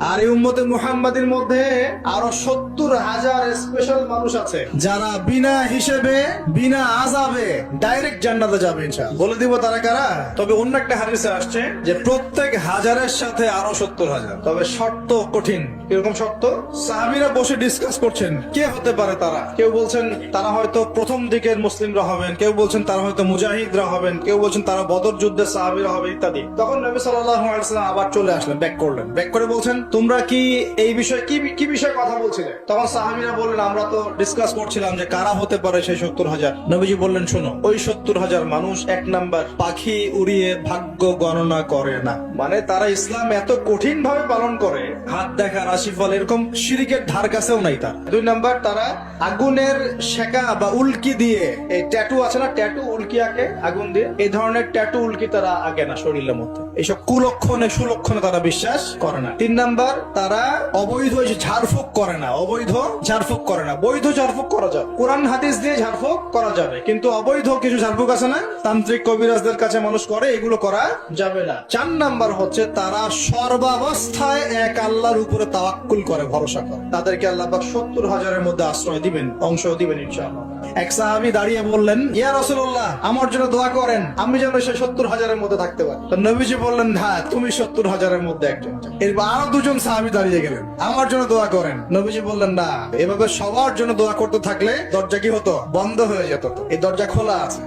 আর এই উম্মতে মুহাম্মাদের মধ্যে আরো 70,000 স্পেশাল মানুষ আছে যারা বিনা হিসেবে বিনা আযাবে ডাইরেক্ট জান্নাতে যাবে ইনশাআল্লাহ। বলে দিব তারা কারা। তবে অন্য একটা হাদিসে আসছে যে প্রত্যেক হাজারের সাথে আরো 70,000, তবে শর্ত কঠিন। কিরকম শর্ত? সাহাবীরা বসে ডিসকাস করছেন কে হতে পারে তারা। কেউ বলছেন তারা হয়তো প্রথম দিকের মুসলিমরা হবেন, কেউ বলছেন তারা হয়তো মুজাহিদরা হবেন, কেউ বলছেন তারা বদর যুদ্ধের সাহাবীরা হবে ইত্যাদি। তখন নবী সাল্লাল্লাহু আলাইহি ওয়াসাল্লাম আবার চলে আসলেন, ব্যাক করলেন। ব্যাক করে বলছেন তোমরা কি এই বিষয়ে কি বিষয়ে কথা বলছিলে? তখন সাহাবীরা বললেন আমরা তো ডিসকাস করছিলাম যে কারা হতে পারে সেই 70,000। নবীজি বললেন শোনো, ওই 70,000 মানুষ এক নাম্বার পাখি উড়িয়ে ভাগ্য গণনা করে না, মানে তারা ইসলাম এত কঠিন ভাবে পালন করে, হাত দেখা রাশিফল এরকম শিরকের ধার কাছেও নাই তার। দুই নাম্বার তারা আগুনের শেকা বা উল্কি দিয়ে, এই ট্যাটু আছে না, ট্যাটু উল্কি আঁকে আগুন দিয়ে, এই ধরনের ট্যাটু উল্কি তারা আঁকে না শরীরের মধ্যে। এইসব কুলক্ষণে সুলক্ষণে তারা বিশ্বাস করে না। তিন নাম্বার তারা অবৈধ ঝাড়ফুঁক করে না, অবৈধ ঝাড়ফুঁক করে না। বৈধ ঝাড়ফুঁক করা যাবে, কোরআন হাদিস দিয়ে ঝাড়ফুঁক করা যাবে, কিন্তু অবৈধ কিছু ঝাড়ফুঁক আছে না তান্ত্রিক কবিরাজদের কাছে মানুষ করে, এগুলো করা যাবে না। চার নাম্বার হচ্ছে তারা সর্বাবস্থায় এক আল্লাহর উপরে তাওয়াক্কুল করে, ভরসা করে। তাদেরকে আল্লাহ পাক 70,000-এর মধ্যে আশ্রয় দিবেন, অংশ দিবেন ইনশাআল্লাহ। এক সাহাবী দাঁড়িয়ে বললেন ইয়া রাসূলুল্লাহ আমার জন্য দোয়া করেন, আমি যেন সেই 70,000-এর মধ্যে থাকতে পারি। তো নবীজি বললেন হ্যাঁ তুমি 70,000-এর মধ্যে একজন। এরপর আরো দুজন সাহাবী দাঁড়িয়ে গেলেন, আমার জন্য দোয়া করেন। নবীজি বললেন না, এভাবে সবার জন্য দোয়া করতে থাকলে দরজা কি হতো? বন্ধ হয়ে যেত। এই দরজা খোলা আছে।